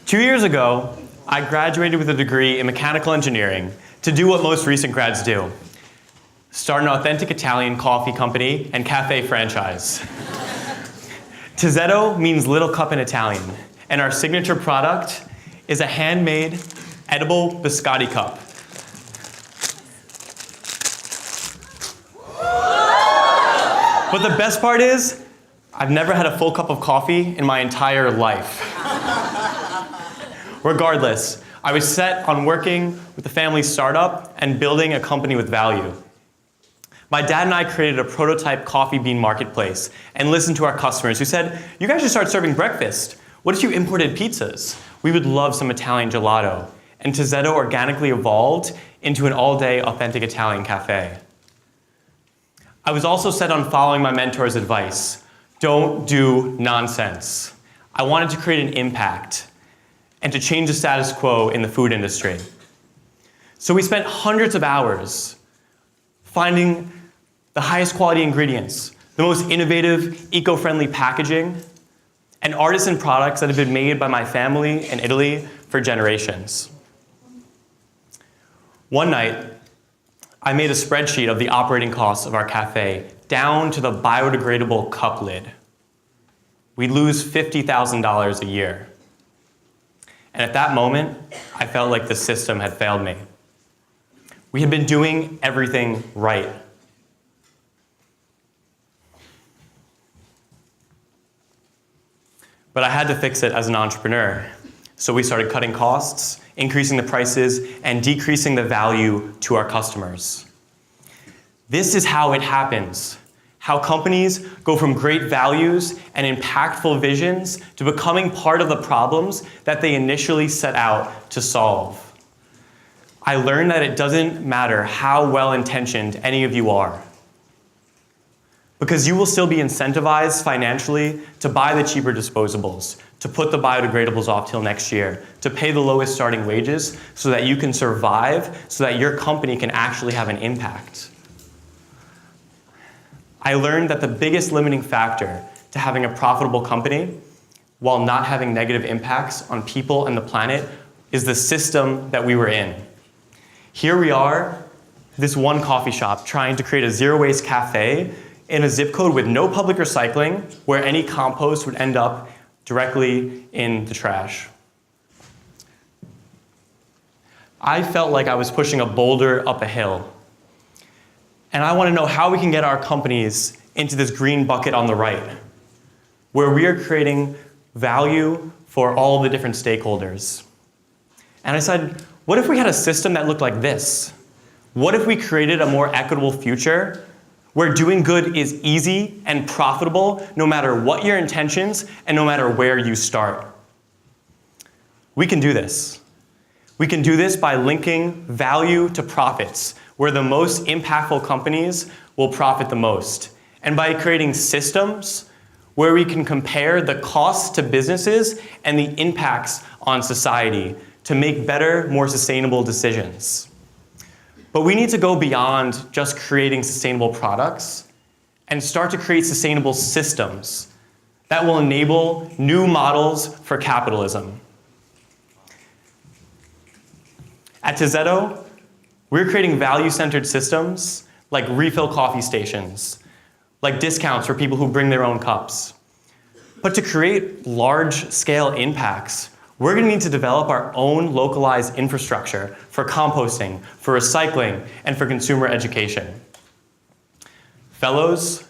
2 years ago, I graduated with a degree in mechanical engineering to do what most recent grads do: start an authentic Italian coffee company and cafe franchise. Tazzetto means little cup in Italian, and our signature product is a handmade, edible biscotti cup. But the best part is, I've never had a full cup of coffee in my entire life. Regardless, I was set on working with the family startup and building a company with value. My dad and I created a prototype coffee bean marketplace and listened to our customers who said, "You guys should start serving breakfast. What if you imported pizzas? We would love some Italian gelato." And Cozzetto organically evolved into an all-day authentic Italian cafe. I was also set on following my mentor's advice. Don't do nonsense. I wanted to create an impact and to change the status quo in the food industry. So we spent hundreds of hours finding the highest quality ingredients, the most innovative, eco-friendly packaging, and artisan products that have been made by my family in Italy for generations. One night, I made a spreadsheet of the operating costs of our cafe down to the biodegradable cup lid. We'd lose $50,000 a year. And at that moment, I felt like the system had failed me. We had been doing everything right. But I had to fix it as an entrepreneur. So we started cutting costs, increasing the prices, and decreasing the value to our customers. This is how it happens. How companies go from great values and impactful visions to becoming part of the problems that they initially set out to solve. I learned that it doesn't matter how well-intentioned any of you are, because you will still be incentivized financially to buy the cheaper disposables, to put the biodegradables off till next year, to pay the lowest starting wages so that you can survive, so that your company can actually have an impact. I learned that the biggest limiting factor to having a profitable company, while not having negative impacts on people and the planet, is the system that we were in. Here we are, this one coffee shop trying to create a zero-waste cafe in a zip code with no public recycling, where any compost would end up directly in the trash. I felt like I was pushing a boulder up a hill. And I want to know how we can get our companies into this green bucket on the right, where we are creating value for all the different stakeholders. And I said, what if we had a system that looked like this? What if we created a more equitable future where doing good is easy and profitable no matter what your intentions and no matter where you start? We can do this. We can do this by linking value to profits, where the most impactful companies will profit the most, and by creating systems where we can compare the costs to businesses and the impacts on society to make better, more sustainable decisions. But we need to go beyond just creating sustainable products and start to create sustainable systems that will enable new models for capitalism. At Tazzetto, we're creating value-centered systems like refill coffee stations, like discounts for people who bring their own cups. But to create large-scale impacts, we're going to need to develop our own localized infrastructure for composting, for recycling, and for consumer education. Fellows,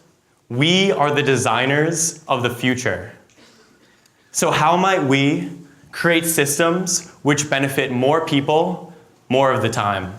we are the designers of the future. So how might we create systems which benefit more people more of the time?